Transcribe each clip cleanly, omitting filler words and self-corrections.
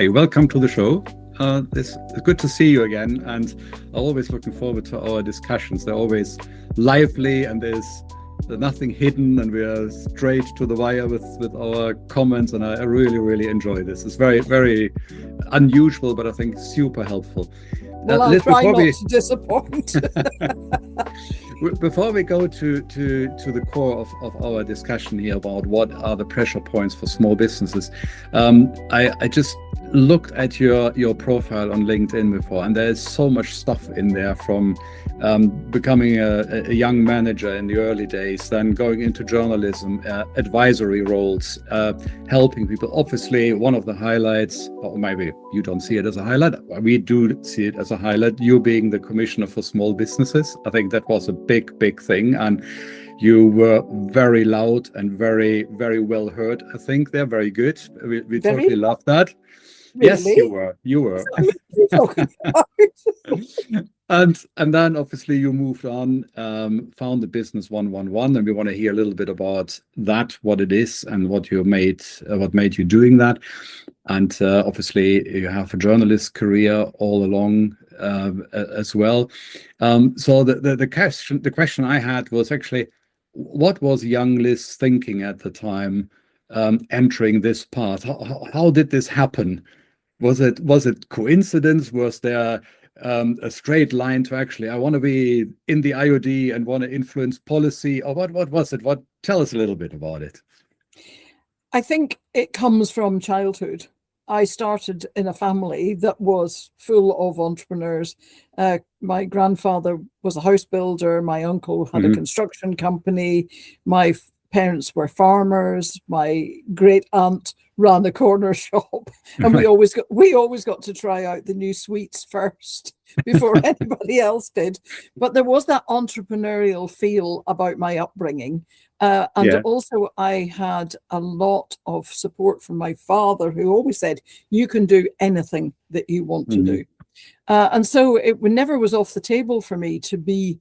Hey, welcome to the show. It's good to see you again, and I'm always looking forward to our discussions. They're always lively, and there's nothing hidden, and we are straight to the wire with our comments, and I really enjoy this. It's very, very unusual, but I think super helpful. Well, I'll try not to disappoint. Before we go to the core of our discussion here about what are the pressure points for small businesses, I just looked at your profile on LinkedIn before, and there's so much stuff in there, from becoming a young manager in the early days, then going into journalism, advisory roles, helping people. Obviously, one of the highlights, or maybe you don't see it as a highlight, we do see it as a highlight, you being the Commissioner for Small Businesses. I think that was a big thing, and you were very loud and very well heard. I think they're very good. We totally love that. Really? Yes, you were. And then obviously you moved on, founded Business 111, and we want to hear a little bit about that, what it is, and what made you doing that. And obviously you have a journalist career all along as well. So the question I had was actually, what was young Liz thinking at the time, entering this path? How did this happen? Was it coincidence? Was there a straight line to actually, I want to be in the IOD and want to influence policy, or what was it? Tell us a little bit about it. I think it comes from childhood. I started in a family that was full of entrepreneurs. My grandfather was a house builder. My uncle had a construction company. My parents were farmers. My great aunt ran a corner shop, and we always got to try out the new sweets first before anybody else did. But there was that entrepreneurial feel about my upbringing. Also I had a lot of support from my father, who always said, you can do anything that you want to do. And so it never was off the table for me to be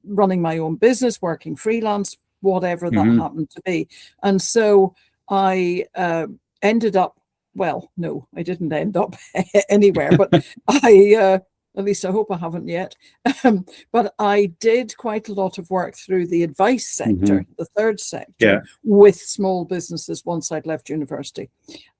running my own business, working freelance, whatever that happened to be. And so I ended up, well, no, I didn't end up anywhere, but at least I hope I haven't yet. But I did quite a lot of work through the advice sector, the third sector, with small businesses once I'd left university.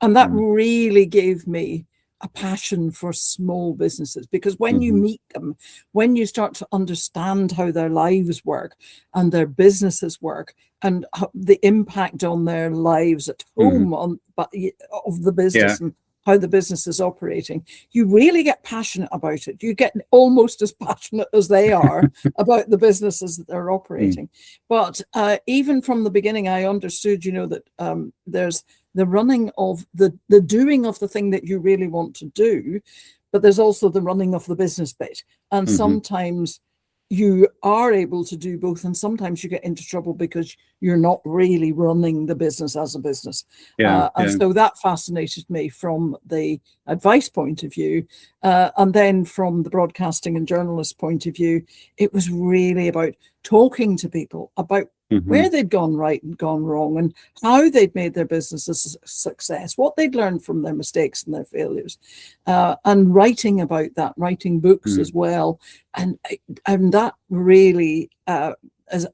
And that really gave me a passion for small businesses, because when you meet them, when you start to understand how their lives work and their businesses work, and the impact on their lives at home of the business and how the business is operating, you really get passionate about it. You get almost as passionate as they are about the businesses that they're operating. But even from the beginning, I understood, that there's the running of the doing of the thing that you really want to do, but there's also the running of the business bit. And sometimes you are able to do both, and sometimes you get into trouble because you're not really running the business as a business. So that fascinated me from the advice point of view. And then from the broadcasting and journalist point of view, it was really about talking to people about where they'd gone right and gone wrong, and how they'd made their businesses a success, what they'd learned from their mistakes and their failures, and writing about that, writing books as well. And that really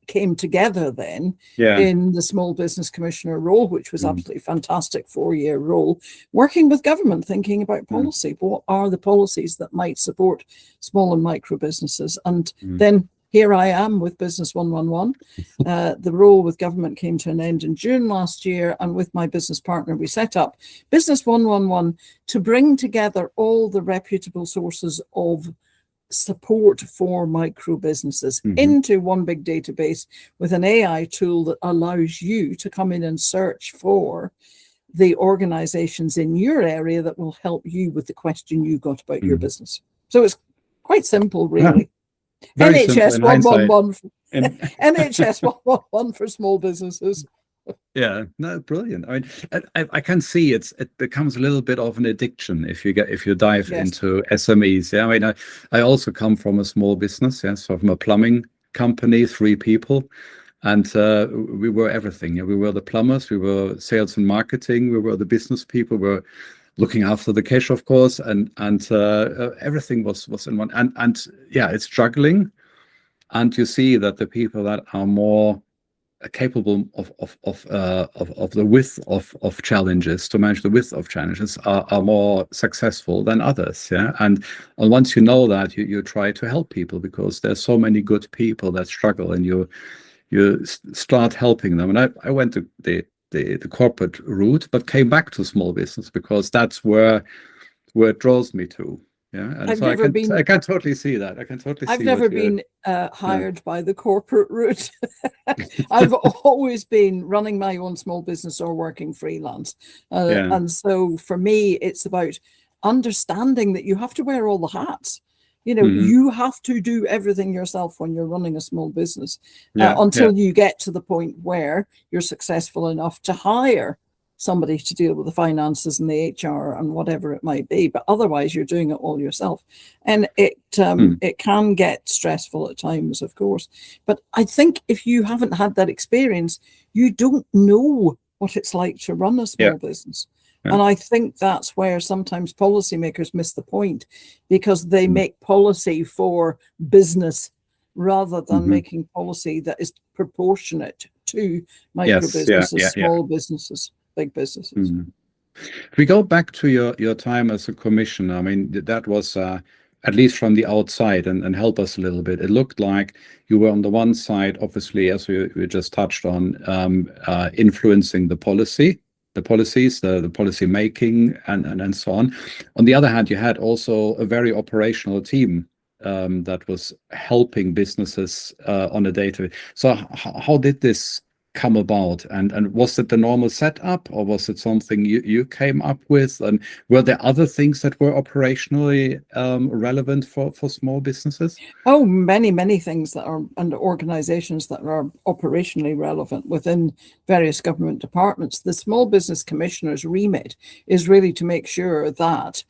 came together then in the Small Business Commissioner role, which was absolutely fantastic 4-year role, working with government, thinking about policy. What are the policies that might support small and micro businesses? And then here I am with Business 111. The role with government came to an end in June last year, and with my business partner, we set up Business 111 to bring together all the reputable sources of support for micro businesses into one big database with an AI tool that allows you to come in and search for the organizations in your area that will help you with the question you got about your business. So it's quite simple, really. NHS 111, NHS 111 for small businesses. Yeah, no, brilliant. I mean, I can see it becomes a little bit of an addiction if you dive into SMEs. Yeah, I mean, I also come from a small business. Yeah, so from a plumbing company, 3 people, and we were everything. Yeah, we were the plumbers, we were sales and marketing, we were the business people, we were looking after the cash, of course, and everything was in one. And yeah, it's juggling, and you see that the people that are more capable of the width of challenges, to manage the width of challenges, are more successful than others. Yeah, and once you know that, you try to help people, because there's so many good people that struggle, and you start helping them. And I went to the corporate route, but came back to small business, because that's where it draws me to. Yeah, and I've so never been. I can totally see that. I can totally I've see never what you're. been hired by the corporate route. I've always been running my own small business or working freelance. Yeah. And so for me, it's about understanding that you have to wear all the hats. You know, you have to do everything yourself when you're running a small business, until you get to the point where you're successful enough to hire somebody to deal with the finances and the HR and whatever it might be. But otherwise, you're doing it all yourself. And it can get stressful at times, of course. But I think if you haven't had that experience, you don't know what it's like to run a small business. And I think that's where sometimes policymakers miss the point, because they make policy for business rather than making policy that is proportionate to micro businesses, small businesses, big businesses. If we go back to your time as a commissioner, I mean, that was at least from the outside, and help us a little bit. It looked like you were on the one side, obviously, as we just touched on, influencing the policies, the policy making, and so on. On the other hand, you had also a very operational team that was helping businesses on a day-to-day. So how did this come about, and was it the normal setup, or was it something you came up with? And were there other things that were operationally relevant for small businesses? Oh, many things that are under organizations that are operationally relevant within various government departments. The Small Business Commissioner's remit is really to make sure that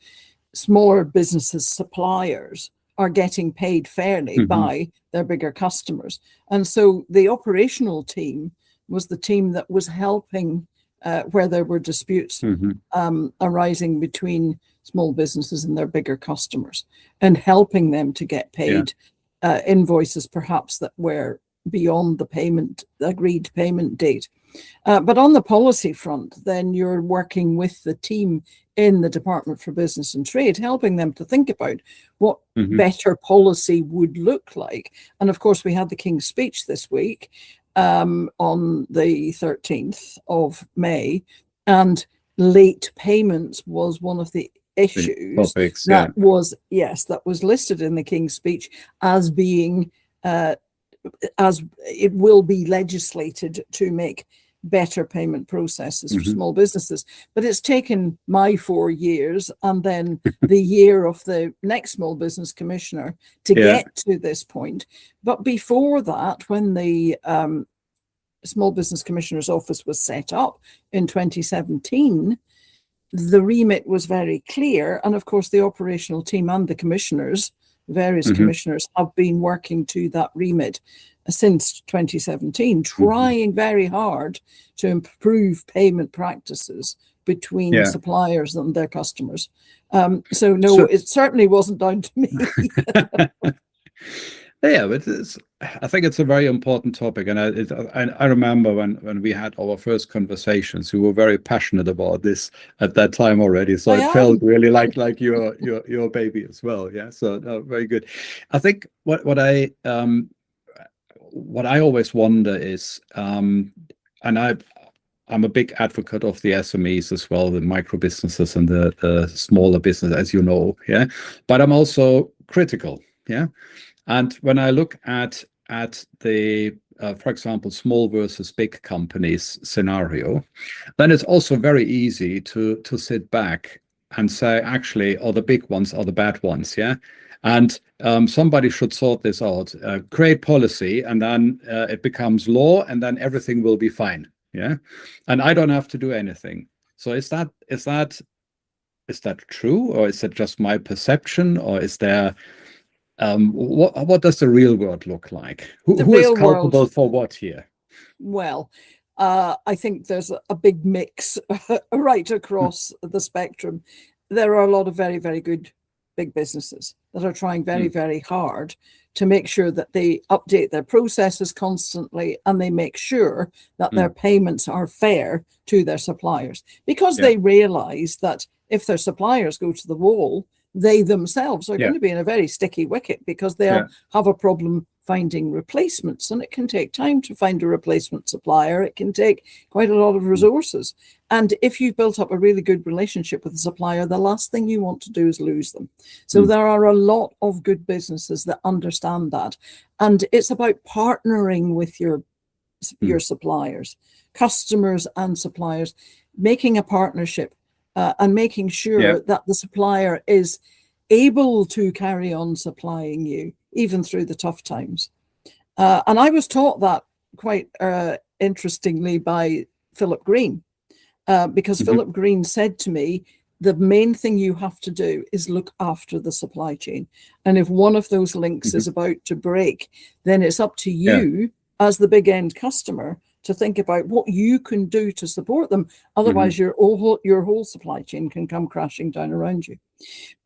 smaller businesses' suppliers are getting paid fairly by their bigger customers. And so the operational team was the team that was helping where there were disputes arising between small businesses and their bigger customers, and helping them to get paid invoices perhaps that were beyond the agreed payment date. But on the policy front, then you're working with the team in the Department for Business and Trade, helping them to think about what better policy would look like. And of course, we had the King's Speech this week, on the 13th of May, and late payments was one of the issues that was listed in the King's Speech as being as it will be legislated to make better payment processes for small businesses. But it's taken my 4 years and then the year of the next Small Business Commissioner to get to this point. But before that, when the Small Business Commissioner's Office was set up in 2017, the remit was very clear. And of course, the operational team and the commissioners, various commissioners, have been working to that remit since 2017, trying very hard to improve payment practices between suppliers and their customers. So it certainly wasn't down to me. Yeah, but I think it's a very important topic, and I remember when we had our first conversations, we were very passionate about this at that time already. So it felt really like your baby as well. Yeah, so very good. I think what I always wonder is, and I'm a big advocate of the SMEs as well, the micro businesses and the smaller business, as you know. Yeah, but I'm also critical. Yeah. And when I look at the, for example, small versus big companies scenario, then it's also very easy to sit back and say, actually, the big ones are the bad ones, yeah? And somebody should sort this out, create policy, and then it becomes law, and then everything will be fine, yeah? And I don't have to do anything. So is that true, or is it just my perception, or is there... what does the real world look like? Who is culpable for what here? Well, I think there's a big mix right across the spectrum. There are a lot of very, very good big businesses that are trying very, very hard to make sure that they update their processes constantly, and they make sure that their payments are fair to their suppliers, because they realize that if their suppliers go to the wall, they themselves are going to be in a very sticky wicket, because they'll have a problem finding replacements, and it can take time to find a replacement supplier. It can take quite a lot of resources. And if you've built up a really good relationship with the supplier, the last thing you want to do is lose them. So there are a lot of good businesses that understand that. And it's about partnering with your suppliers, customers and suppliers, making a partnership and making sure that the supplier is able to carry on supplying you even through the tough times. And I was taught that quite interestingly by Philip Green, because Philip Green said to me, the main thing you have to do is look after the supply chain. And if one of those links is about to break, then it's up to you as the big end customer to think about what you can do to support them. Otherwise, your whole supply chain can come crashing down around you.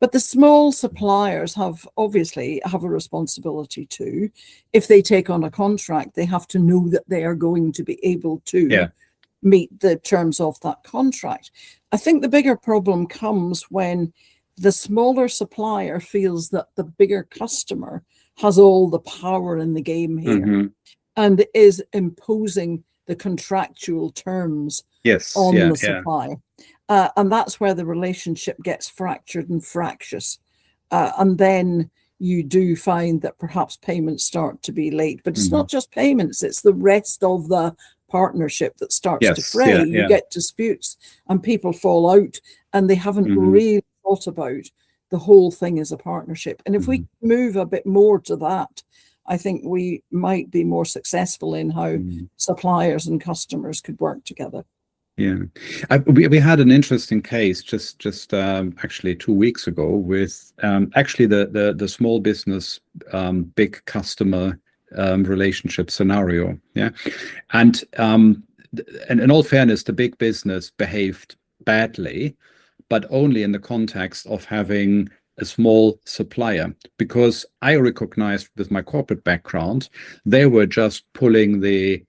But the small suppliers obviously have a responsibility too. If they take on a contract, they have to know that they are going to be able to meet the terms of that contract. I think the bigger problem comes when the smaller supplier feels that the bigger customer has all the power in the game here and is imposing the contractual terms on the supplier. And that's where the relationship gets fractured and fractious. And then you do find that perhaps payments start to be late. But it's not just payments, it's the rest of the partnership that starts to fray. You get disputes and people fall out, and they haven't really thought about the whole thing as a partnership. And if we move a bit more to that, I think we might be more successful in how suppliers and customers could work together. Yeah, we had an interesting case just actually 2 weeks ago with actually the small business big customer relationship scenario. And in all fairness, the big business behaved badly, but only in the context of having a small supplier, because I recognized with my corporate background, they were just pulling the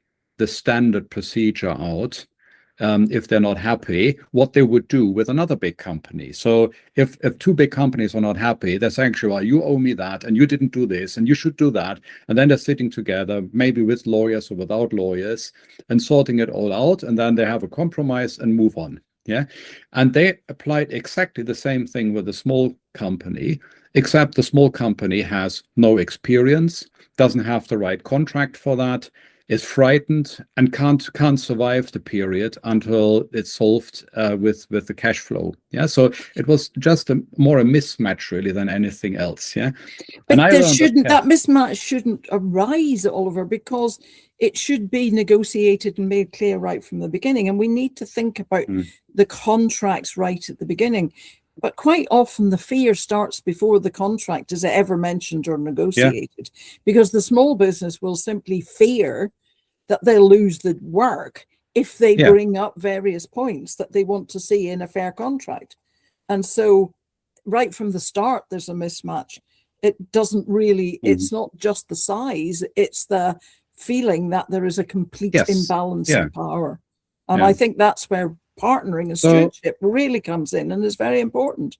standard procedure out. If they're not happy, what they would do with another big company. So if two big companies are not happy, they're saying, well, you owe me that, and you didn't do this, and you should do that. And then they're sitting together, maybe with lawyers or without lawyers, and sorting it all out. And then they have a compromise and move on. And they applied exactly the same thing with a small company, except the small company has no experience, doesn't have the right contract for that, is frightened, and can't survive the period until it's solved with the cash flow. So it was just more a mismatch really than anything else. But that mismatch shouldn't arise, Oliver, because it should be negotiated and made clear right from the beginning. And we need to think about the contracts right at the beginning. But quite often the fear starts before the contract is ever mentioned or negotiated, because the small business will simply fear that they'll lose the work if they bring up various points that they want to see in a fair contract. And so right from the start, there's a mismatch. It doesn't really, it's not just the size, it's the feeling that there is a complete imbalance in power. And I think that's where partnering and stewardship really comes in and is very important.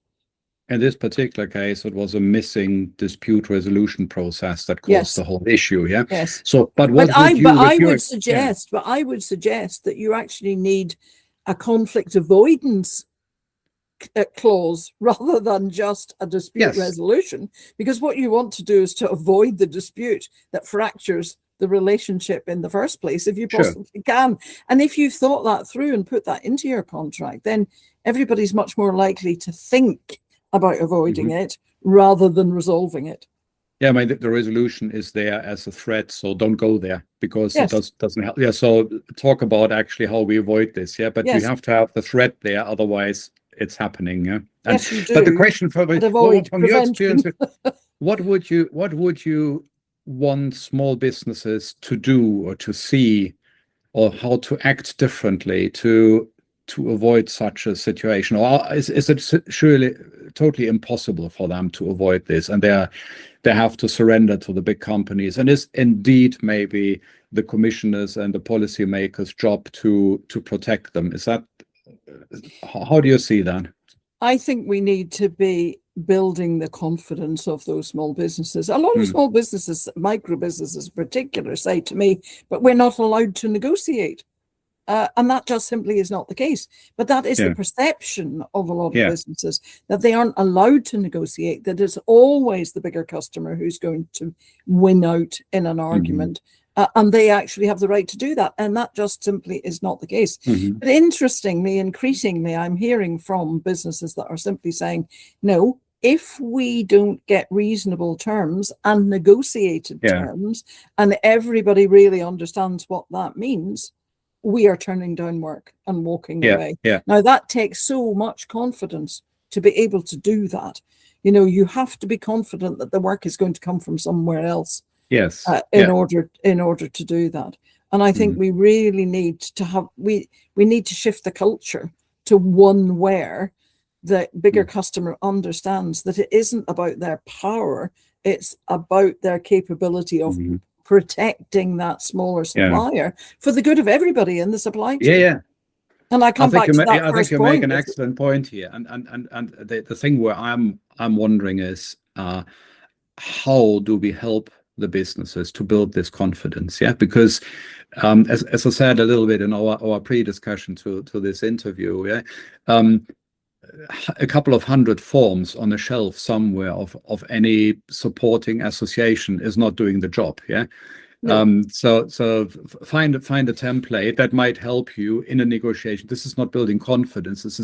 In this particular case, it was a missing dispute resolution process that caused the whole issue. So, but I would suggest that you actually need a conflict avoidance clause rather than just a dispute resolution, because what you want to do is to avoid the dispute that fractures the relationship in the first place, if you possibly can. And if you've thought that through and put that into your contract, then everybody's much more likely to think about avoiding it rather than resolving it. I mean, the resolution is there as a threat, so don't go there, because it doesn't help. So talk about actually how we avoid this. But you have to have the threat there, otherwise it's happening. And, yes, you do. But the question from your experience, what would you want small businesses to do or to see or how to act differently to avoid such a situation? Or is it surely totally impossible for them to avoid this, and they have to surrender to the big companies? And is indeed maybe the commissioners and the policymakers' job to protect them? Is that, how do you see that? I think we need to be building the confidence of those small businesses. A lot of small businesses, micro businesses in particular, say to me, but we're not allowed to negotiate. And that just simply is not the case. But that is the perception of a lot of businesses, that they aren't allowed to negotiate, that it's always the bigger customer who's going to win out in an argument. And they actually have the right to do that. And that just simply is not the case. But interestingly, increasingly, I'm hearing from businesses that are simply saying, no, if we don't get reasonable terms and negotiated terms, and everybody really understands what that means, we are turning down work and walking away. Now, that takes so much confidence to be able to do that. You know, you have to be confident that the work is going to come from somewhere else. In order to do that. And I think we really need to have, we need to shift the culture to one where the bigger customer understands that it isn't about their power, it's about their capability of protecting that smaller supplier for the good of everybody in the supply chain. And I come back to that first point. I think you make an excellent point here. And the thing where I'm wondering is, how do we help the businesses to build this confidence? Because as I said a little bit in our pre-discussion to this interview, a couple of hundred forms on a shelf somewhere of any supporting association is not doing the job. So find a template that might help you in a negotiation. This is not building confidence. This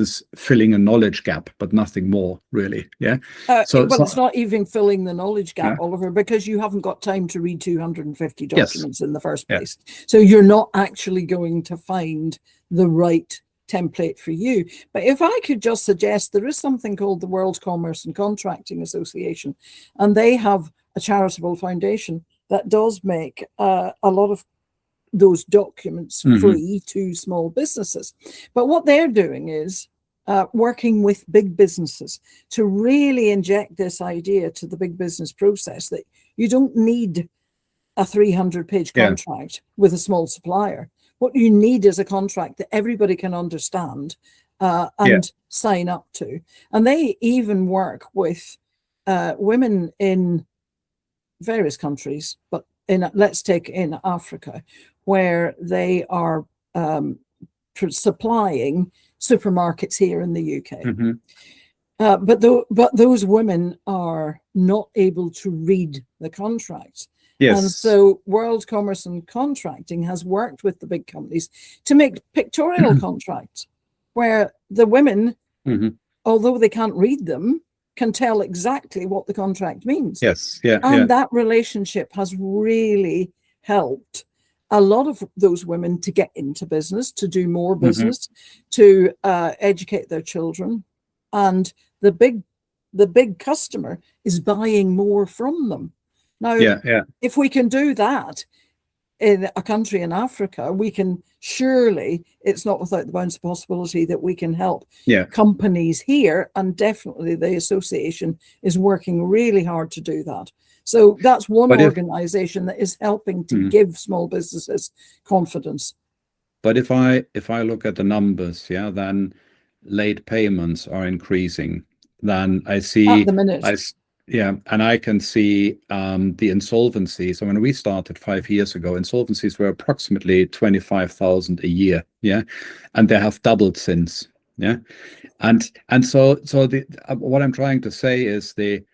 is filling a knowledge gap, but nothing more, really. It's not even filling the knowledge gap, Oliver, because you haven't got time to read 250 documents in the first place. So you're not actually going to find the right template for you. But if I could just suggest, there is something called the World Commerce and Contracting Association, and they have a charitable foundation that does make a lot of those documents free to small businesses. But what they're doing is working with big businesses to really inject this idea to the big business process that you don't need a 300-page contract with a small supplier. What you need is a contract that everybody can understand and sign up to. And they even work with women in various countries, but let's take in Africa, where they are supplying supermarkets here in the UK. But those women are not able to read the contracts. And so World Commerce and Contracting has worked with the big companies to make pictorial contracts where the women, although they can't read them, can tell exactly what the contract means. And that relationship has really helped a lot of those women to get into business, to do more business, to educate their children. And the big customer is buying more from them. Now, if we can do that in a country in Africa, we can surely, it's not without the bounds of possibility that we can help companies here. And definitely the association is working really hard to do that. So that's one organization that is helping to give small businesses confidence. But if I look at the numbers, then late payments are increasing. Then I see at the minute. And I can see the insolvencies. So when we started 5 years ago, insolvencies were approximately 25,000 a year, and they have doubled since, and so what I'm trying to say is the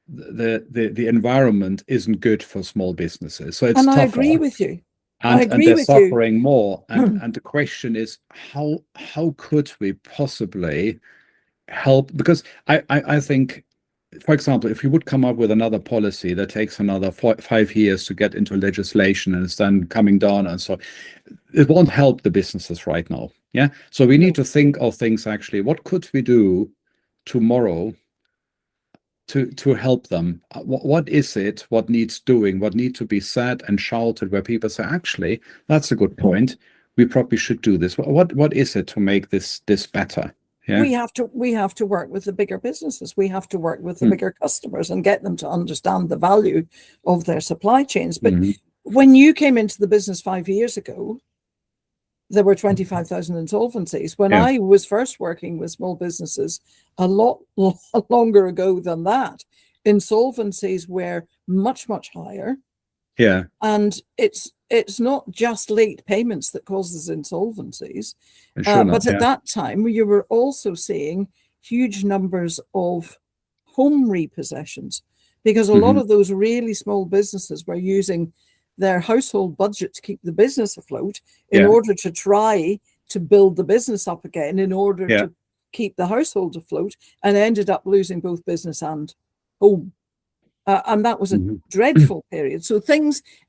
environment isn't good for small businesses. So it's tougher. I agree with you. And they're suffering more. And the question is, how could we possibly help? Because I think, for example, if you would come up with another policy that takes another 5 years to get into legislation and it's then coming down, and so it won't help the businesses right now. So we need to think of things actually. What could we do tomorrow to help them? What is it? What needs doing? What needs to be said and shouted where people say, actually, that's a good point. We probably should do this. What is it to make this better? Yeah. We have to work with the bigger businesses. We have to work with the bigger customers and get them to understand the value of their supply chains. But when you came into the business 5 years ago, there were 25,000 insolvencies. When I was first working with small businesses a lot longer ago than that, insolvencies were much, much higher. Yeah. And it's not just late payments that causes insolvencies. Sure but at that time, you were also seeing huge numbers of home repossessions, because a lot of those really small businesses were using their household budget to keep the business afloat in order to try to build the business up again, in order to keep the household afloat, and ended up losing both business and home. And that was a dreadful period. So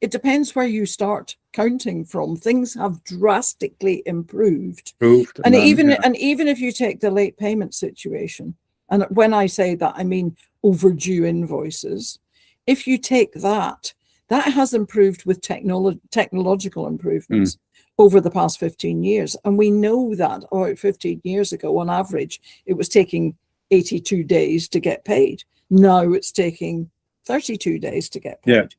it depends where you start counting from. Things have drastically improved. And even if you take the late payment situation, and when I say that, I mean overdue invoices. If you take that has improved with technological improvements over the past 15 years. And we know that 15 years ago, on average, it was taking 82 days to get paid. Now it's taking 32 days to get paid.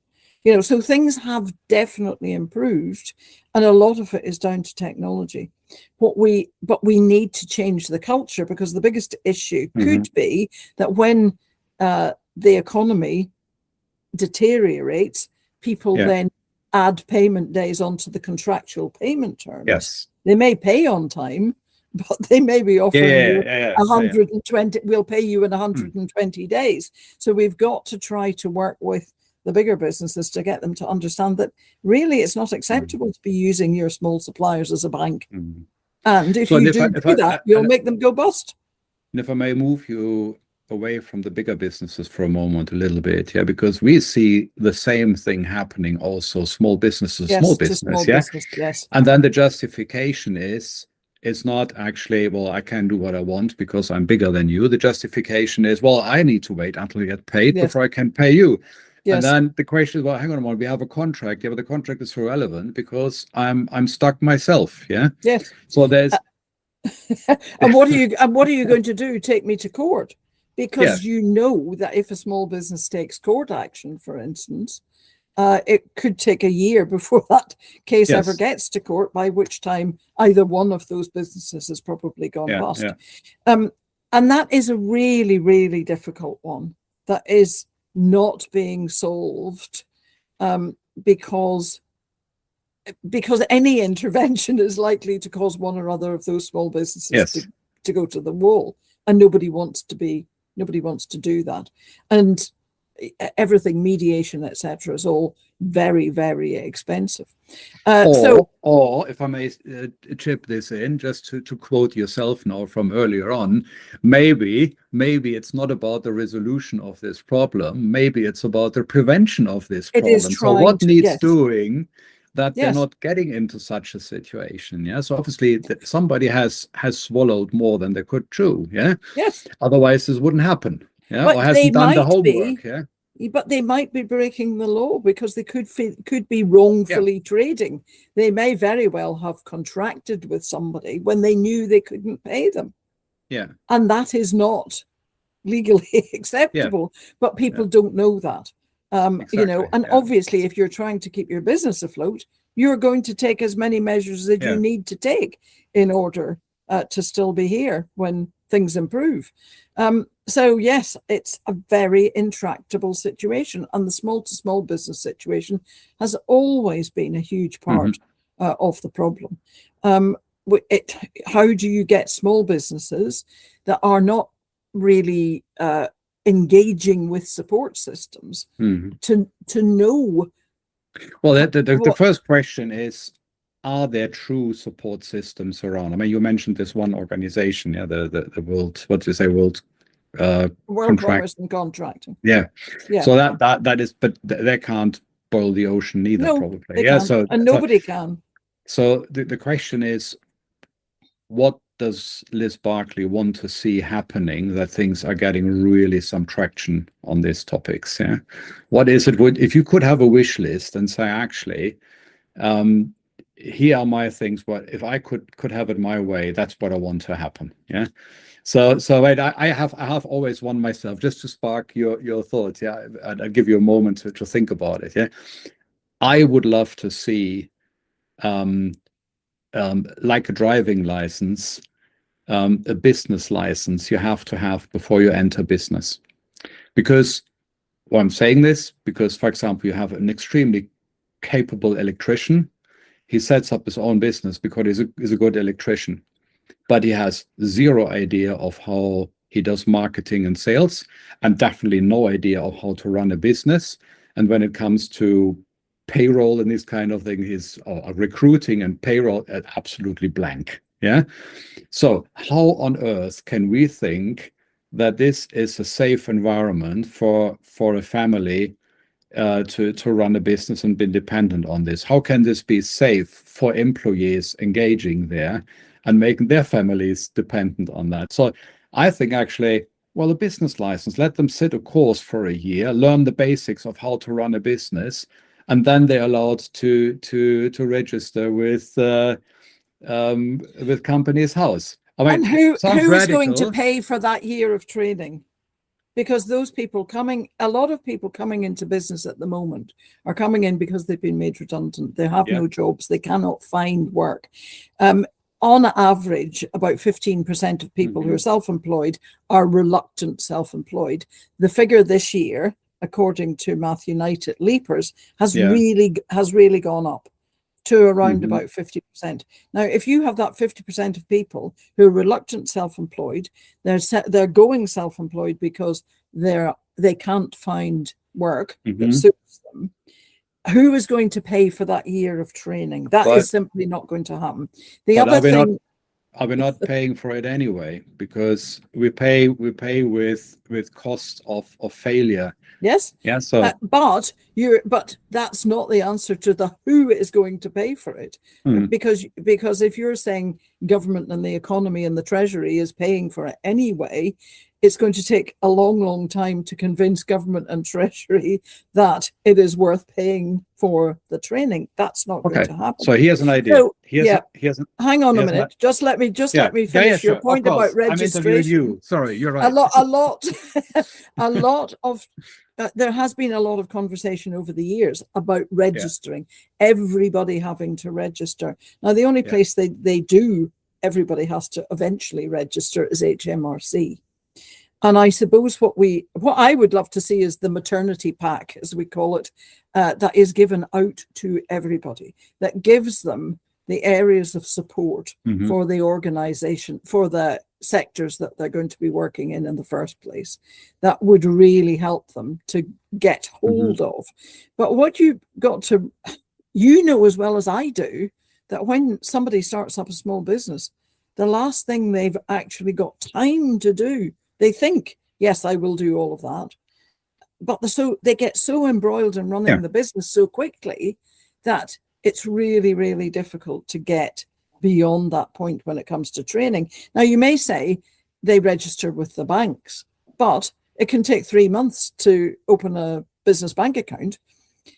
So things have definitely improved, and a lot of it is down to technology. But we need to change the culture, because the biggest issue could be that when the economy deteriorates, people then add payment days onto the contractual payment terms. They may pay on time, but they may be offering you 120. We'll pay you in 120 days. So we've got to try to work with the bigger businesses to get them to understand that really it's not acceptable to be using your small suppliers as a bank. And if you do that, you'll make them go bust. And if I may move you away from the bigger businesses for a moment, a little bit, because we see the same thing happening also, small businesses, small business, and then the justification is, it's not actually, well, I can do what I want because I'm bigger than you. The justification is, well, I need to wait until you get paid before I can pay you. And then the question is, well, hang on a moment, we have a contract. But the contract is irrelevant because I'm stuck myself. So there's and what are you going to do? Take me to court? Because you know that if a small business takes court action, for instance, it could take a year before that case ever gets to court, by which time either one of those businesses has probably gone bust. And that is a really, really difficult one that is not being solved, because any intervention is likely to cause one or other of those small businesses to go to the wall, and nobody wants to do that. And everything, mediation, etc., is all very, very expensive. Or if I may chip this in, just to quote yourself now from earlier on, maybe it's not about the resolution of this problem. Maybe it's about the prevention of this problem. So what needs doing that they're not getting into such a situation? So obviously somebody has swallowed more than they could chew. Otherwise this wouldn't happen. Or hasn't done the homework. But they might be breaking the law, because they could be wrongfully trading. They may very well have contracted with somebody when they knew they couldn't pay them. And that is not legally acceptable. But people don't know that. And obviously, if you're trying to keep your business afloat, you're going to take as many measures as you need to take in order to still be here when things improve. So yes, it's a very intractable situation, and the small to small business situation has always been a huge part of the problem. How do you get small businesses that are not really engaging with support systems to know? Well, the first question is, are there true support systems around? I mean, you mentioned this one organization, the World, what do you say, World Commerce and Contracting. So that is, but they can't boil the ocean neither, probably. They can't. And nobody can. So the question is, what does Liz Barclay want to see happening that things are getting really some traction on these topics? Yeah. What is it, if you could have a wish list and say, actually, here are my things, but if I could have it my way, that's what I want to happen. Yeah. So wait, I have always one myself, just to spark your thoughts. Yeah. I'll give you a moment to think about it. Yeah. I would love to see, like a driving license, a business license you have to have before you enter business. Because, well, I'm saying this because, for example, you have an extremely capable electrician. He sets up his own business because he's a good electrician, but he has zero idea of how he does marketing and sales, and definitely no idea of how to run a business. And when it comes to payroll and this kind of thing, he's recruiting and payroll absolutely blank. Yeah. So how on earth can we think that this is a safe environment for a family to run a business and be dependent on this? How can this be safe for employees engaging there and making their families dependent on that? So I think actually, well, a business license, let them sit a course for a year, learn the basics of how to run a business, and then they're allowed to register with Companies House. I mean, And who sounds is going to radical. pay for that year of training? Because those people a lot of people coming into business at the moment are coming in because they've been made redundant. They have no jobs. They cannot find work. On average, about 15% of people who are self-employed are reluctant self-employed. The figure this year, according to Math United Leapers, has really gone up to around about 50%. Now, if you have that 50% of people who are reluctant self-employed, they're going self-employed because they can't find work that suits them. Who is going to pay for that year of training? That is simply not going to happen. The other thing, are we not paying for it anyway? Because we pay with cost of failure. Yes. Yeah. So but that's not the answer to the who is going to pay for it. Because if you're saying government and the economy and the treasury is paying for it anyway, it's going to take a long, long time to convince government and treasury that it is worth paying for the training. That's not going to happen. So here's an idea. So, hang on a minute. Just let me finish your point about registration. I'm interviewing you. Sorry, you're right. A lot of there has been a lot of conversation over the years about registering. Everybody having to register. Now, the only place everybody has to eventually register is HMRC. And I suppose what I would love to see is the maternity pack, as we call it, that is given out to everybody, that gives them the areas of support for the organization, for the sectors that they're going to be working in the first place. That would really help them to get hold of. But what you got to, as well as I do, that when somebody starts up a small business, the last thing they've actually got time to do, they think, yes, I will do all of that. But they get so embroiled in running the business so quickly that it's really, really difficult to get beyond that point when it comes to training. Now, you may say they register with the banks, but it can take 3 months to open a business bank account.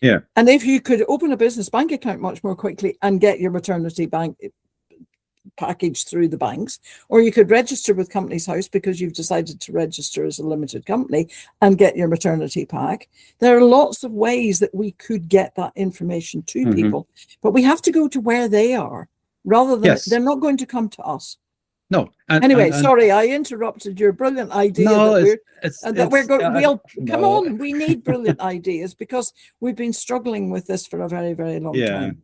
Yeah. And if you could open a business bank account much more quickly and get your maternity bank package through the banks, or you could register with Companies House because you've decided to register as a limited company and get your maternity pack. There are lots of ways that we could get that information to people, but we have to go to where they are rather than they're not going to come to us. No. Sorry, I interrupted your brilliant idea. No, Come on, we need brilliant ideas because we've been struggling with this for a very, very long time.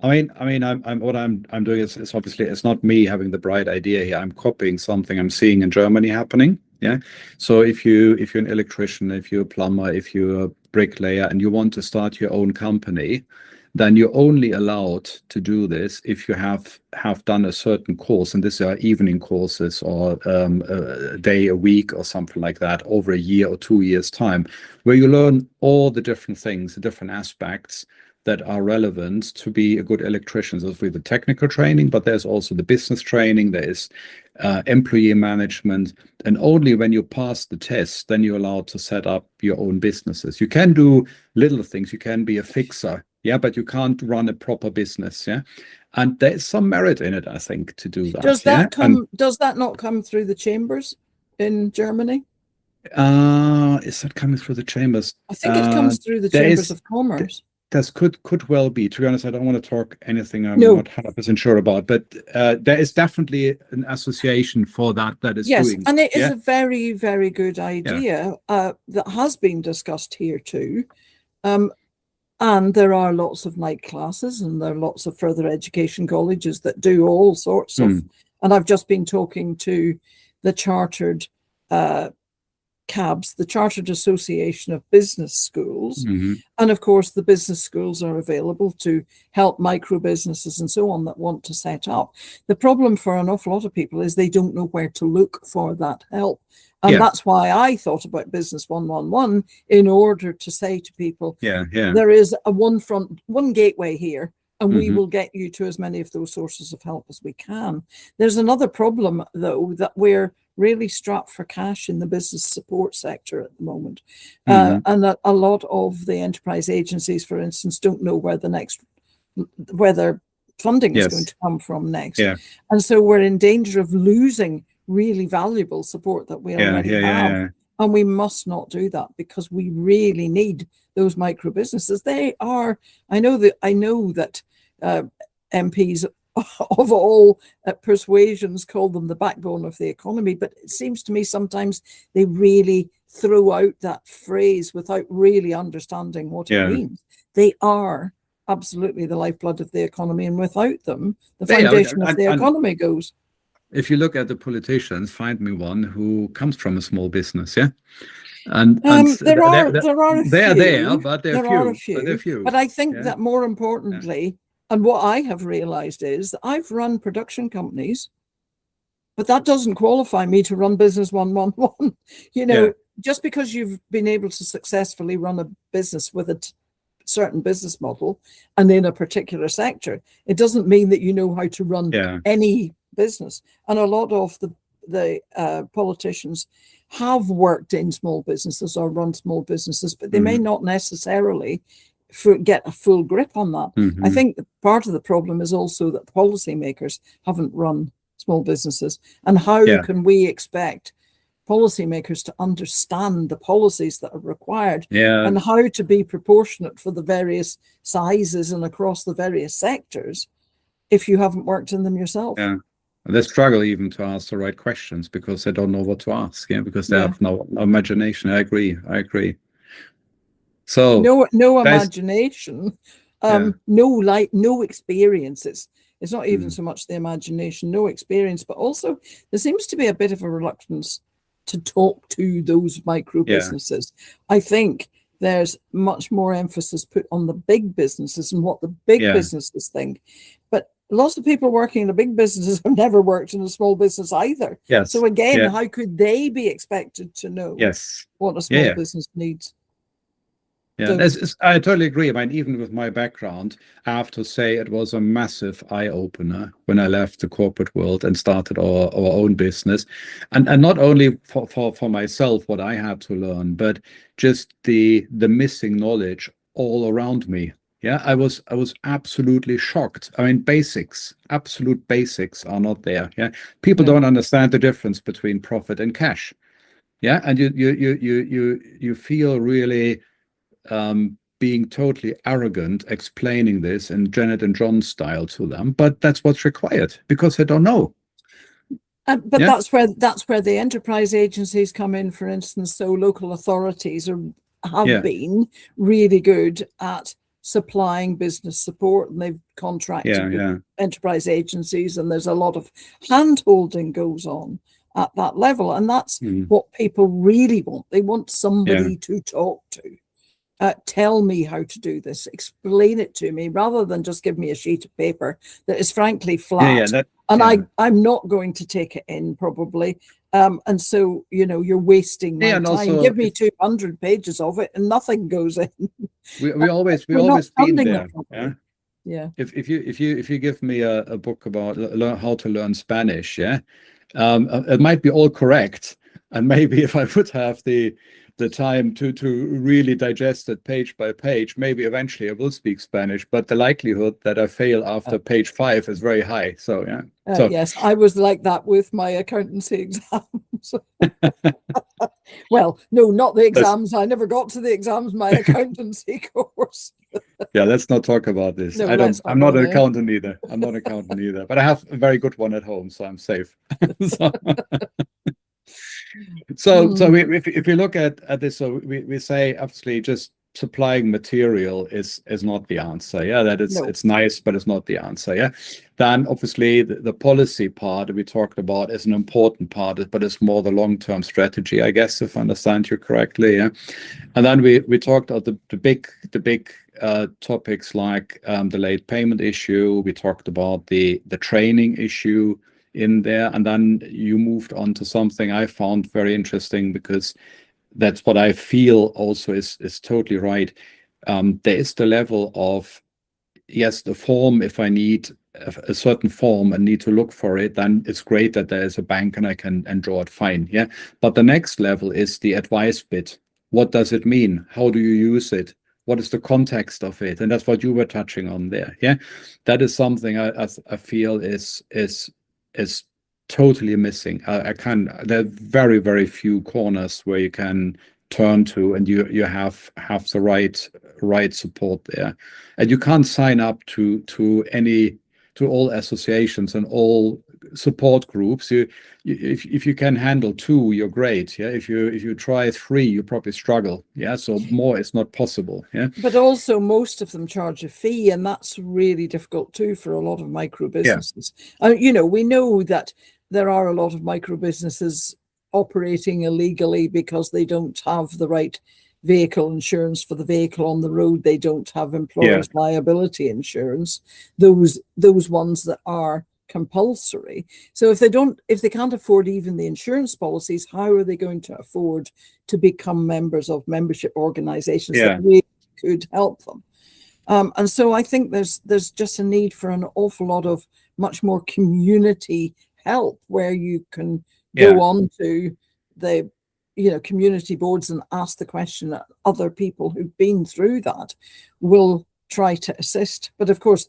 I mean, what I'm doing is obviously it's not me having the bright idea here. I'm copying something I'm seeing in Germany happening. Yeah. So if you're an electrician, if you're a plumber, if you're a bricklayer, and you want to start your own company, then you're only allowed to do this if you have done a certain course, and these are evening courses or a day a week or something like that over a year or 2 years time, where you learn all the different things, the different aspects that are relevant to be a good electrician. So with the technical training, but there's also the business training, there is employee management. And only when you pass the test, then you're allowed to set up your own businesses. You can do little things. You can be a fixer, yeah, but you can't run a proper business, yeah. And there is some merit in it, I think, to do that. Does that come? Does that not come through the chambers in Germany? Is that coming through the chambers? I think it comes through the chambers of commerce. This could well be. To be honest, I don't want to talk anything I'm No. not 100% sure about, but there is definitely an association for that is doing. Yes, and it is a very, very good idea that has been discussed here too. And there are lots of night classes, and there are lots of further education colleges that do all sorts of. And I've just been talking to the chartered CABS, the Chartered Association of Business Schools. And of course, the business schools are available to help micro businesses and so on that want to set up. The problem for an awful lot of people is they don't know where to look for that help. And that's why I thought about Business 111 in order to say to people, there is a one gateway here, and we will get you to as many of those sources of help as we can. There's another problem, though, that we're really strapped for cash in the business support sector at the moment. And a lot of the enterprise agencies, for instance, don't know where their funding is going to come from next. And so we're in danger of losing really valuable support that we already have. And we must not do that, because we really need those micro businesses. They are, I know that MPs of all persuasions call them the backbone of the economy, but it seems to me sometimes they really throw out that phrase without really understanding what it means. They are absolutely the lifeblood of the economy, and without them, the foundation of the economy goes. If you look at the politicians, find me one who comes from a small business, and there are a few. They are there, but there are a few. But I think that more importantly, and what I have realized is that I've run production companies, but that doesn't qualify me to run Business 111. Just because you've been able to successfully run a business with a certain business model and in a particular sector, it doesn't mean that you know how to run any business. And a lot of the politicians have worked in small businesses or run small businesses, but they may not necessarily get a full grip on that. I think part of the problem is also that policymakers haven't run small businesses. And how can we expect policymakers to understand the policies that are required and how to be proportionate for the various sizes and across the various sectors if you haven't worked in them yourself? They struggle even to ask the right questions because they don't know what to ask, because they have no imagination. I agree. So no imagination, no experience. It's not even so much the imagination, no experience, but also there seems to be a bit of a reluctance to talk to those micro businesses. I think there's much more emphasis put on the big businesses and what the big businesses think. But lots of people working in the big businesses have never worked in a small business either. So again, how could they be expected to know what a small business needs? I totally agree. I mean, even with my background, I have to say it was a massive eye-opener when I left the corporate world and started our own business. And not only for myself, what I had to learn, but just the missing knowledge all around me. I was absolutely shocked. I mean, absolute basics are not there. People don't understand the difference between profit and cash. And you feel really being totally arrogant explaining this in Janet and John style to them, but that's what's required because they don't know. But that's where the enterprise agencies come in, for instance. So local authorities have been really good at supplying business support, and they've contracted with enterprise agencies, and there's a lot of hand-holding goes on at that level, and that's what people really want. They want somebody to talk to. tell me how to do this, explain it to me, rather than just give me a sheet of paper that is frankly flat. I'm not going to take it in probably. And so, you're wasting my time. Also, give me 200 pages of it and nothing goes in. We always been there. Yeah. If you give me a book about how to learn Spanish, it might be all correct, and maybe if I would have the time to really digest it page by page, maybe eventually I will speak Spanish, but the likelihood that I fail after page 5 is very high. So yes, I was like that with my accountancy exams. Well, no, not the exams. I never got to the exams. My accountancy course. Yeah, let's not talk about this. No, I'm not an accountant either. I'm not an accountant either, but I have a very good one at home, so I'm safe. So if you look at this, so we say obviously just supplying material is not the answer. It's nice, but it's not the answer. Then obviously the policy part we talked about is an important part, but it's more the long-term strategy, I guess, if I understand you correctly. And then we talked about the big topics like the late payment issue. We talked about the training issue in there, and then you moved on to something I found very interesting, because that's what I feel also is totally right. There is the level of, yes, the form, if I need a certain form and need to look for it, then it's great that there is a bank and I can draw it fine. But the next level is the advice bit. What does it mean? How do you use it? What is the context of it? And that's what you were touching on there. That is something I feel is totally missing. There are very, very few corners where you can turn to and you have the right support there. And you can't sign up to all associations and all support groups. If you can handle 2, you're great. If you try 3, you probably struggle. So more is not possible. But also most of them charge a fee, and that's really difficult too for a lot of micro businesses. We know that there are a lot of micro businesses operating illegally because they don't have the right vehicle insurance for the vehicle on the road. They don't have employer's liability insurance. Those ones that are compulsory. So if they can't afford even the insurance policies, how are they going to afford to become members of membership organizations that really could help them? And so I think there's just a need for an awful lot of much more community help, where you can go on to the community boards and ask the question that other people who've been through that will try to assist. But of course,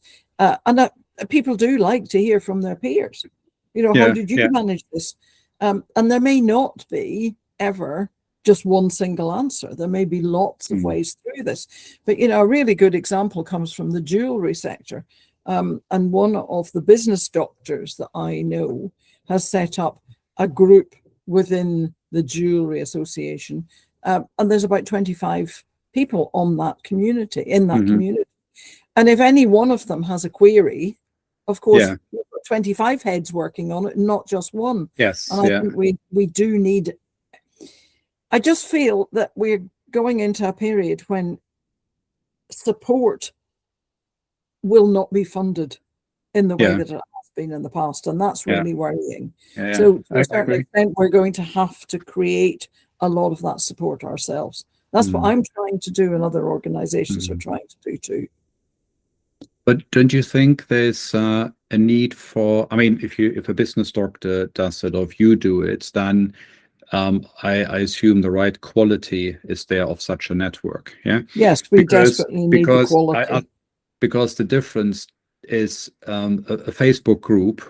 people do like to hear from their peers. How did you manage this? And there may not be ever just one single answer. There may be lots of ways through this. But a really good example comes from the jewelry sector. And one of the business doctors that I know has set up a group within the Jewelry Association. And there's about 25 people in that community. And if any one of them has a query, of course, we've got 25 heads working on it, not just one. Yes. And I think we do need. I just feel that we're going into a period when support will not be funded in the way that it has been in the past, and that's really worrying. So to a certain extent, we're going to have to create a lot of that support ourselves. That's what I'm trying to do, and other organizations are trying to do too. But don't you think there's a need for, if a business doctor does it, or if you do it, then I assume the right quality is there of such a network. Yes, we desperately need the quality. Because the difference is a Facebook group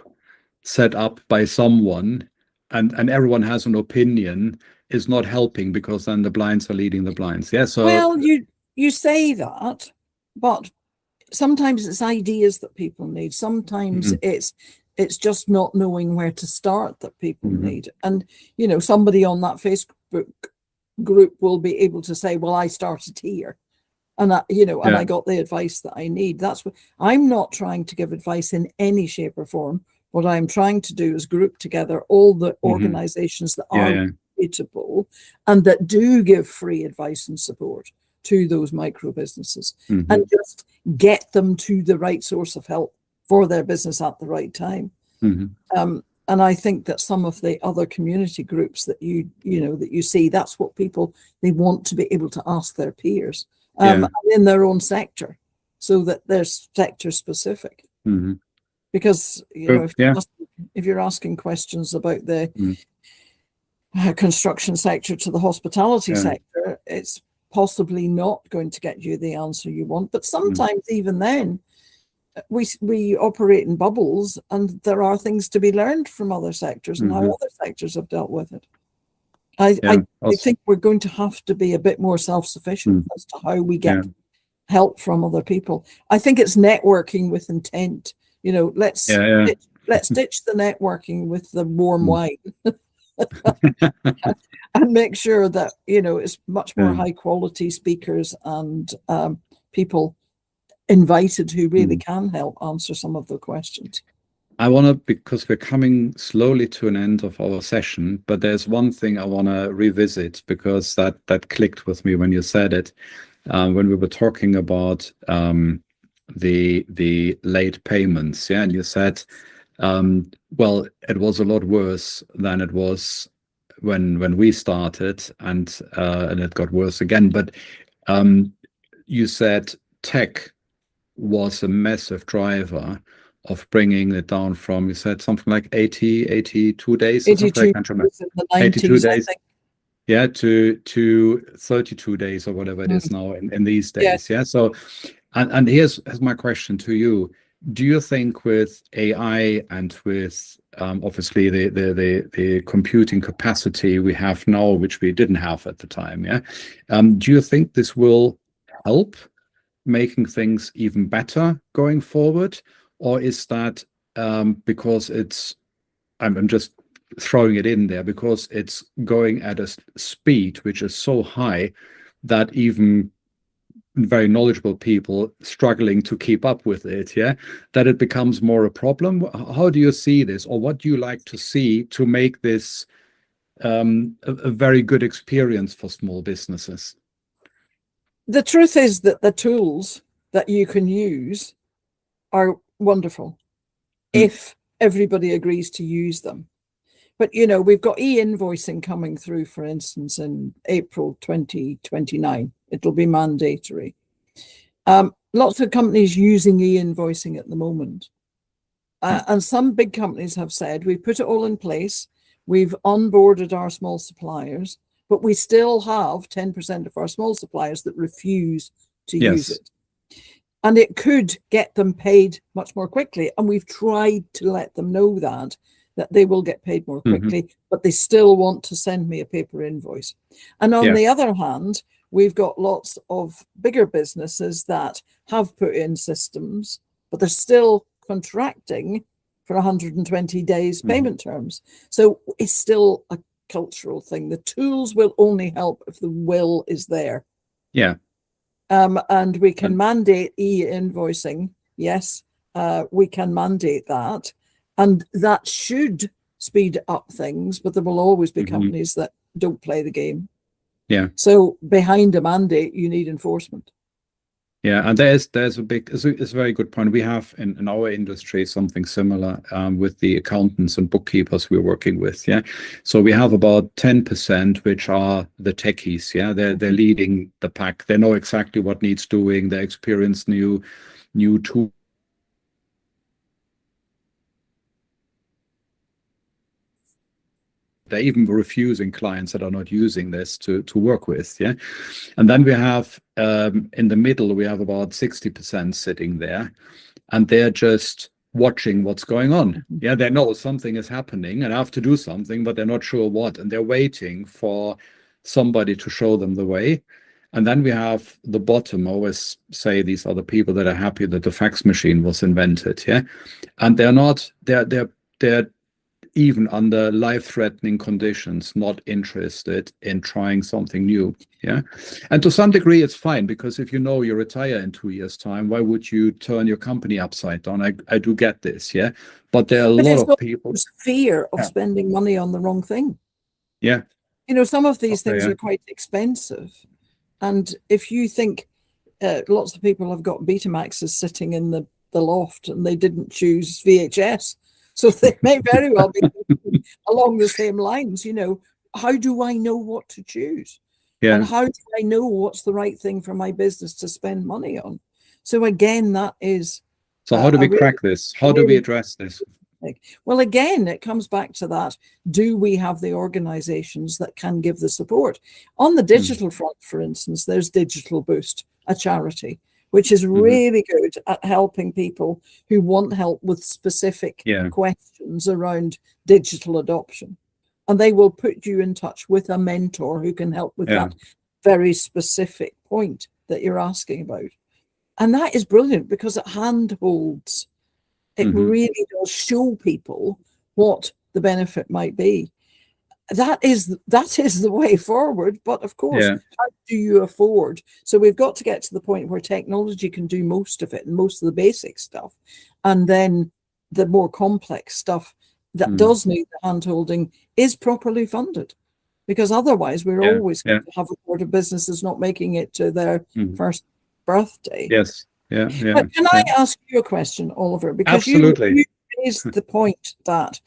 set up by someone and everyone has an opinion is not helping, because then the blinds are leading the blinds. So well, you say that, but sometimes it's ideas that people need. Sometimes it's just not knowing where to start that people need. And somebody on that Facebook group will be able to say, well, I started here. And and I got the advice that I need. That's what I'm not trying to give advice in any shape or form. What I'm trying to do is group together all the organizations that are reputable and that do give free advice and support. to those micro businesses Mm-hmm. and just get them to the right source of help for their business at the right time. Mm-hmm. And I think that some of the other community groups that you see, that's what people, they want to be able to ask their peers in their own sector, so that they're sector specific. Mm-hmm. Because if you're asking questions about the construction sector to the hospitality sector, it's possibly not going to get you the answer you want. But sometimes even then, we operate in bubbles, and there are things to be learned from other sectors and how other sectors have dealt with it. I think we're going to have to be a bit more self-sufficient as to how we get help from other people. I think it's networking with intent. Let's ditch the networking with the warm wine and make sure that it's much more high quality speakers and people invited who really can help answer some of the questions. I want to, because we're coming slowly to an end of our session, but there's one thing I want to revisit, because that clicked with me when you said it, when we were talking about the late payments, and you said, well, it was a lot worse than it was when we started, and it got worse again. But you said tech was a massive driver of bringing it down from, you said something like 82 days or something, I can't remember. In the 90s, 82 days, I think. yeah, to 32 days or whatever it is now in these days. Yeah. So, and here's my question to you. Do you think with AI and with obviously the computing capacity we have now, which we didn't have at the time, do you think this will help making things even better going forward? Or is that because it's, I'm just throwing it in there, because it's going at a speed which is so high that even very knowledgeable people struggling to keep up with it, that it becomes more a problem? How do you see this, or what do you like to see to make this a very good experience for small businesses? The truth is that the tools that you can use are wonderful if everybody agrees to use them. But, we've got e-invoicing coming through, for instance, in April 2029. It'll be mandatory. Lots of companies using e-invoicing at the moment. And some big companies have said, we've put it all in place. We've onboarded our small suppliers, but we still have 10% of our small suppliers that refuse to use it. And it could get them paid much more quickly. And we've tried to let them know that they will get paid more quickly, but they still want to send me a paper invoice. And on the other hand, we've got lots of bigger businesses that have put in systems, but they're still contracting for 120 days payment terms. So it's still a cultural thing. The tools will only help if the will is there. Yeah. And we can mandate e-invoicing. Yes, we can mandate that. And that should speed up things, but there will always be companies that don't play the game. Yeah. So behind a mandate, you need enforcement. Yeah, and there's a big, it's a very good point. We have in our industry something similar with the accountants and bookkeepers we're working with. Yeah, so we have about 10% which are the techies. Yeah, they're leading the pack. They know exactly what needs doing. They experience new tools. They're even refusing clients that are not using this to work with. Yeah. And then we have in the middle, we have about 60% sitting there, and they're just watching what's going on. Yeah. They know something is happening and have to do something, but they're not sure what. And they're waiting for somebody to show them the way. And then we have the bottom. I always say these are the people that are happy that the fax machine was invented. Yeah. And they're even under life-threatening conditions, not interested in trying something new. Yeah. And to some degree, it's fine, because if you know you retire in 2 years' time, why would you turn your company upside down? I do get this. Yeah. But there are a lot of people. Fear of spending money on the wrong thing. Yeah. Some of these things are quite expensive. And if you think lots of people have got Betamaxes sitting in the loft and they didn't choose VHS, so they may very well be along the same lines. How do I know what to choose? And how do I know what's the right thing for my business to spend money on? So again, that is. So how do we crack this? How do we address this? Well, again, it comes back to that. Do we have the organizations that can give the support? On the digital front, for instance, there's Digital Boost, a charity, which is really good at helping people who want help with specific questions around digital adoption. And they will put you in touch with a mentor who can help with that very specific point that you're asking about. And that is brilliant because it handholds. It really does show people what the benefit might be. That is the way forward. But of course, how do you afford? So we've got to get to the point where technology can do most of it and most of the basic stuff. And then the more complex stuff that does need the hand-holding is properly funded, because otherwise we're always going to have a board of businesses not making it to their first birthday. Yes. But can I ask you a question, Oliver? Because absolutely. You raised the point that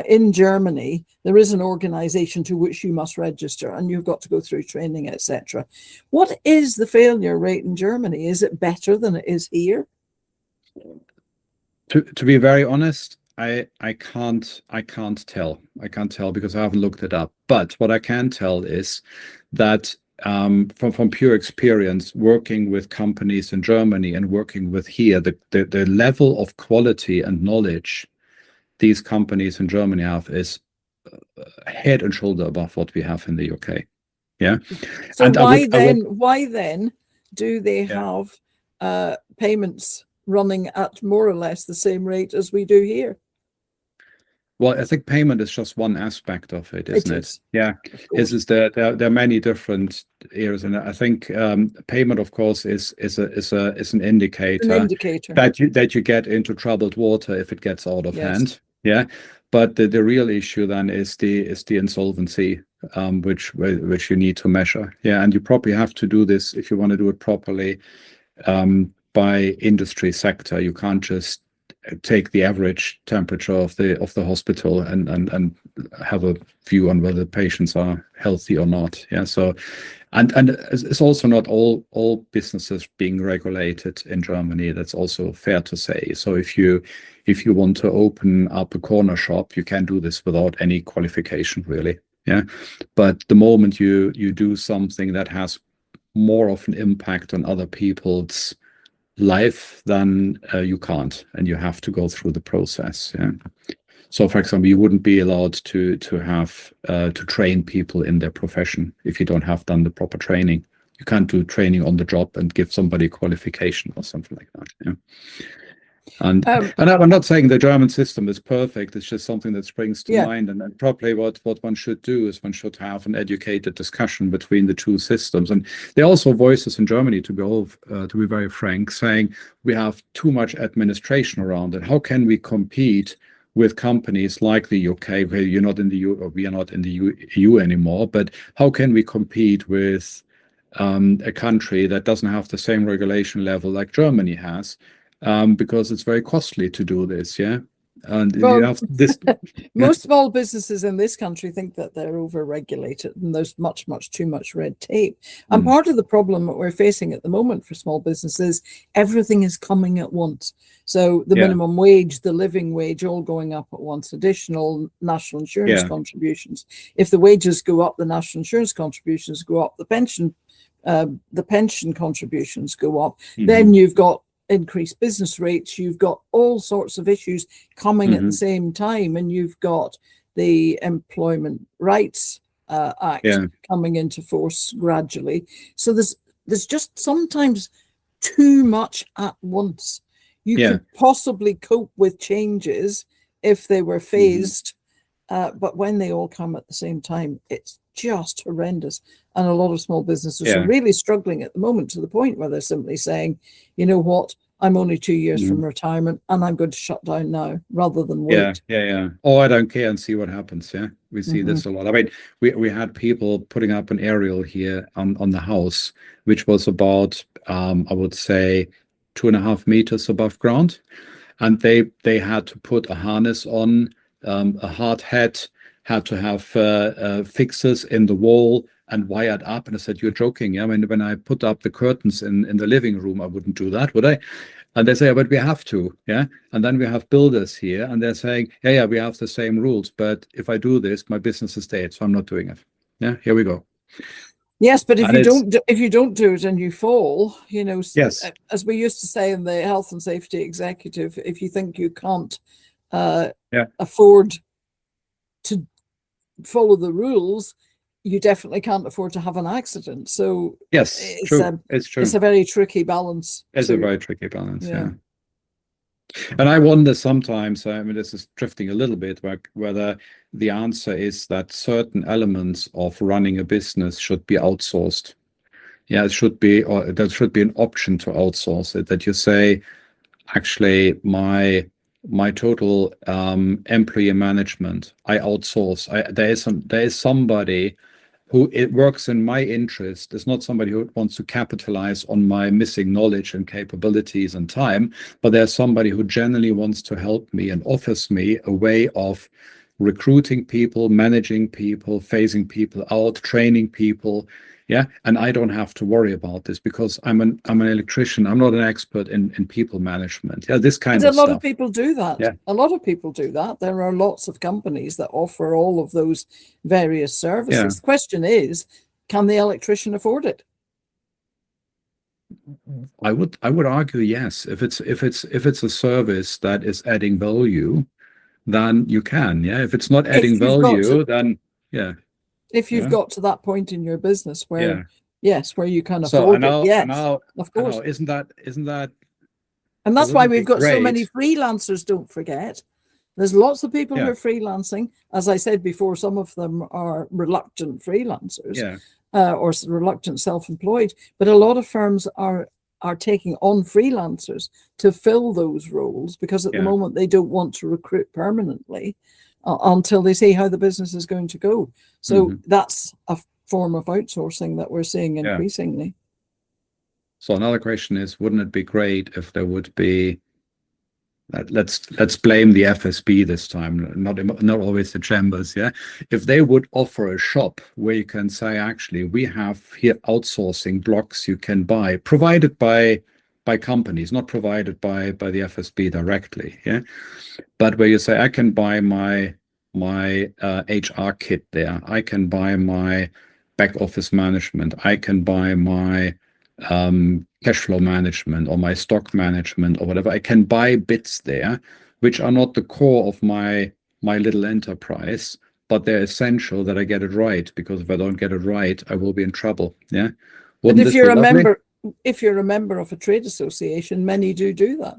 in Germany there is an organization to which you must register and you've got to go through training, etc. What is the failure rate in Germany? Is it better than it is here? To be very honest, I can't tell. I can't tell because I haven't looked it up. But what I can tell is that from pure experience, working with companies in Germany and working with here, the level of quality and knowledge these companies in Germany have is head and shoulder above what we have in the UK. Yeah. So and why then do they have payments running at more or less the same rate as we do here? Well, I think payment is just one aspect of it, isn't it? Yeah, there are many different areas, and I think payment, of course, is an indicator, that you get into troubled water if it gets out of hand. Yeah, but the real issue then is the insolvency, which you need to measure. Yeah, and you probably have to do this if you want to do it properly by industry sector. You can't just take the average temperature of the hospital and have a view on whether patients are healthy or not. Yeah. So, and it's also not all businesses being regulated in Germany. That's also fair to say. So if you want to open up a corner shop, you can do this without any qualification, really. Yeah. But the moment you do something that has more of an impact on other people's life, then you can't, and you have to go through the process. Yeah. So, for example, you wouldn't be allowed to have to train people in their profession if you don't have done the proper training. You can't do training on the job and give somebody a qualification or something like that. Yeah. And I'm not saying the German system is perfect. It's just something that springs to mind. And probably what one should do is one should have an educated discussion between the two systems. And there are also voices in Germany, to be very frank, saying we have too much administration around it. How can we compete with companies like the UK, where you're not in the EU, or we are not in the EU anymore? But how can we compete with a country that doesn't have the same regulation level like Germany has? Because it's very costly to do this, and you have this. Most small businesses in this country think that they're over-regulated and there's much too much red tape. And part of the problem that we're facing at the moment for small businesses, everything is coming at once. So the minimum wage, the living wage, all going up at once, additional national insurance contributions. If the wages go up, the national insurance contributions go up, the pension contributions go up. Then you've got increased business rates, you've got all sorts of issues coming at the same time, and you've got the Employment Rights Act coming into force gradually. So there's just sometimes too much at once. You could possibly cope with changes if they were phased, but when they all come at the same time, it's just horrendous. And a lot of small businesses are really struggling at the moment, to the point where they're simply saying, you know what, I'm only 2 years Mm. from retirement and I'm going to shut down now rather than Yeah, wait. yeah. Oh, I don't care and see what happens. Yeah, we see Hmm. this a lot. I mean, we had people putting up an aerial here on the house, which was about I would say 2.5 meters above ground, and they had to put a harness on, a hard hat, had to have fixes in the wall and wired up. And I said, "You're joking? Yeah, I mean, when I put up the curtains in the living room, I wouldn't do that, would I?" And they say, but we have to, yeah. And then we have builders here, and they're saying, yeah, we have the same rules, but if I do this, my business is dead, so I'm not doing it. Yeah, here we go. Yes, but And it's if you don't do it and you fall, yes, as we used to say in the health and safety executive, if you think you can't yeah, afford to follow the rules, you definitely can't afford to have an accident. So yes, it's true. a It's it's true. a very tricky balance It's a to, very tricky balance. yeah. Yeah. And I wonder sometimes, I mean, this is drifting a little bit, whether the answer is that certain elements of running a business should be outsourced. Yeah, it should be, or there should be an option to outsource it, that you say, actually, my total employee management, I outsource. There is somebody who it works in my interest. It's not somebody who wants to capitalize on my missing knowledge and capabilities and time, but there's somebody who genuinely wants to help me and offers me a way of recruiting people, managing people, phasing people out, training people. Yeah. And I don't have to worry about this because I'm an electrician. I'm not an expert in people management. Yeah, this And kind a of lot of stuff. people do that. Yeah. A lot of people do that. There are lots of companies that offer all of those various Yeah. services. The question is, can the electrician afford it? I would argue yes. If it's a service that is adding value, then you can. Yeah. If it's not If adding you've got to value, then yeah. if you've Yeah. got to that point in your business where, Yeah. yes, where you can So I afford it, know, I yes, know, of I know. course. Isn't that And it that's why wouldn't we've be got so many great? freelancers, don't forget. There's lots of people who Yeah. are freelancing. As I said before, some of them are reluctant freelancers Yeah. or reluctant self-employed, but a lot of firms are taking on freelancers to fill those roles because at the Yeah. moment they don't want to recruit permanently until they see how the business is going to go. So Hmm. that's a form of outsourcing that we're seeing Yeah. increasingly. So another question is, wouldn't it be great if there would be, let's blame the FSB this time, not always the chambers, yeah. If they would offer a shop where you can say, actually, we have here outsourcing blocks you can buy, provided by companies, not provided by the FSB directly, yeah. But where you say, I can buy my HR kit there, I can buy my back office management, I can buy my cash flow management or my stock management or whatever. I can buy bits there, which are not the core of my little enterprise, but they're essential that I get it right, because if I don't get it right, I will be in trouble. Yeah. And Wouldn't this be lovely? if you're a member of a trade association, many do that.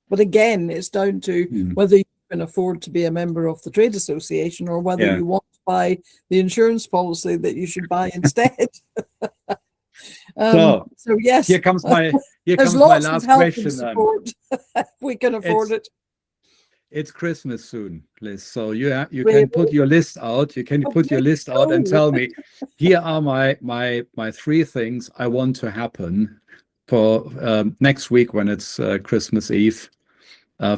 But again, it's down to Hmm. whether you can afford to be a member of the trade association or whether Yeah. you want to buy the insurance policy that you should buy instead. So So yes, here comes my here there's comes my lots of last help and question then. support if we can afford It's it. it's Christmas soon, Liz. So you Really. can put your list out. You can Oh, put your please list out and go. tell me, here are my three things I want to happen for next week when it's Christmas Eve.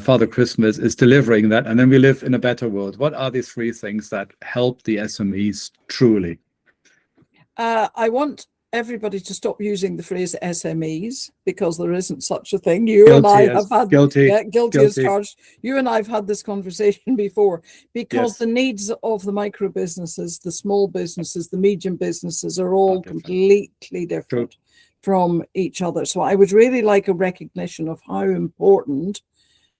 Father Christmas is delivering that, and then we live in a better world. What are these three things that help the SMEs truly? I want everybody to stop using the phrase SMEs because there isn't such a thing. You and Guilty I have as had, guilty, yeah, guilty as guilty. charged. You and I have had this conversation before because the Yes, needs of the micro businesses, the small businesses, the medium businesses are are all different. completely True. different from each other. So I would really like a recognition of how important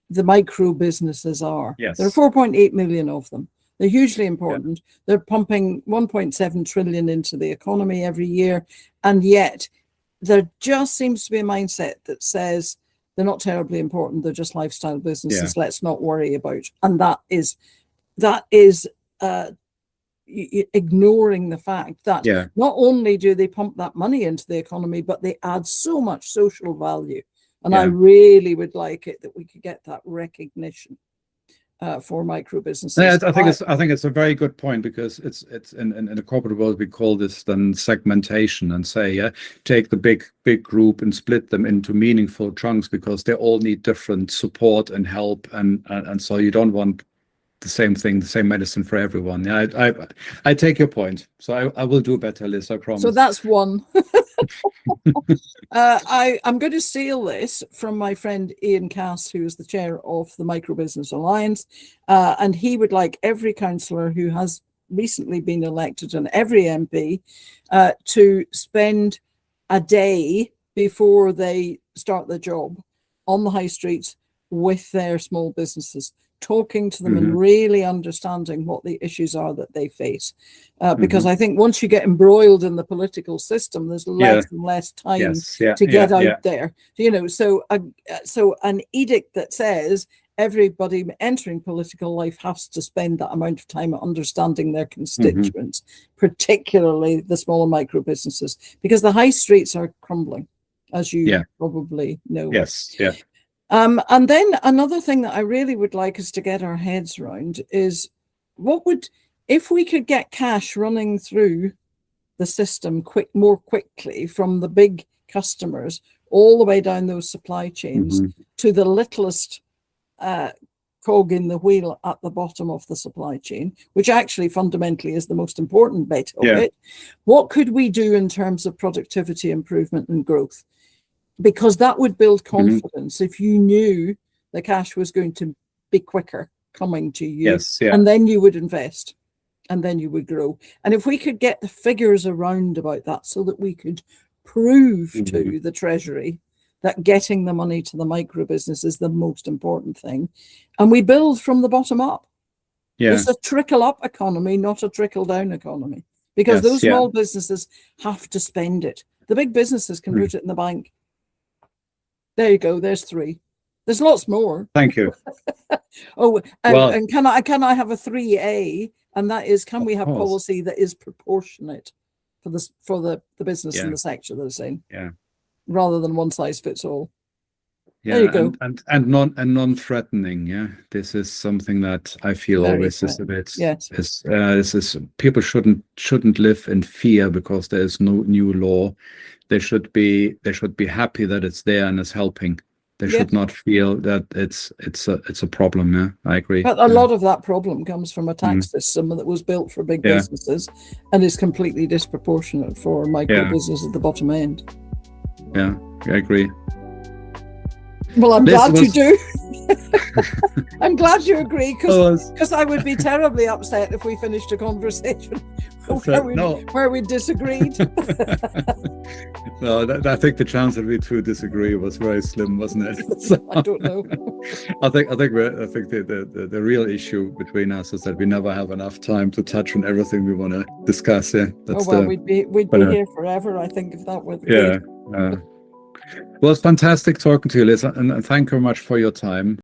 the micro businesses are. There are Yes. 4.8 million of them. They're hugely Yeah. important. They're pumping 1.7 trillion into the economy every year. And yet there just seems to be a mindset that says they're not terribly important. They're just lifestyle Yeah. businesses. Let's not worry about. And that is ignoring the fact that Yeah. not only do they pump that money into the economy, but they add so much social value And I really would like it that we could get that recognition for micro businesses. Yeah, I think it's a very good point, because it's in the corporate world we call this then segmentation, and say, yeah, take the big group and split them into meaningful chunks, because they all need different support and help, and so you don't want the same thing, the same medicine for everyone. Yeah, I take your point. So I will do better, Liz, I promise. So that's one. I'm going to steal this from my friend Ian Cass, who is the chair of the Micro Business Alliance, and he would like every councillor who has recently been elected and every MP to spend a day before they start their job on the high streets with their small businesses, talking to them and really understanding what the issues are that they face. Because I think once you get embroiled in the political system, there's less and less time to get out there. You know, so an edict that says everybody entering political life has to spend that amount of time understanding their constituents, particularly the small and micro businesses, because the high streets are crumbling, as you probably know. And then another thing that I really would like us to get our heads around is if we could get cash running through the system more quickly from the big customers all the way down those supply chains to the littlest cog in the wheel at the bottom of the supply chain, which actually fundamentally is the most important bit of it. What could we do in terms of productivity improvement and growth? Because that would build confidence if you knew the cash was going to be quicker coming to you. And then you would invest, and then you would grow. And if we could get the figures around about that, so that we could prove to the Treasury that getting the money to the micro business is the most important thing, and we build from the bottom up. It's a trickle-up economy, not a trickle-down economy, because those small businesses have to spend it. The big businesses can put it in the bank. There you go. There's 3. There's lots more. Thank you. And can I have a 3A? And that is, can we have policy that is proportionate for the business in the sector that it's in? Rather than one size fits all. There you go. And non-threatening. Yeah, this is something that I feel always is a bit. This is people shouldn't live in fear because there is no new law. They should be happy that it's there and it's helping. They should not feel that it's a problem. Yeah, I agree. But a lot of that problem comes from a tax system that was built for big businesses and is completely disproportionate for micro business at the bottom end. Yeah, I agree. Well, I'm glad you do. I'm glad you agree, because I would be terribly upset if we finished a conversation where we disagreed. No, I think the chance that we two disagree was very slim, wasn't it? So, I don't know. I think the real issue between us is that we never have enough time to touch on everything we want to discuss. We'd be here forever, I think, if that were the case. Well, it's fantastic talking to you, Liz, and thank you very much for your time.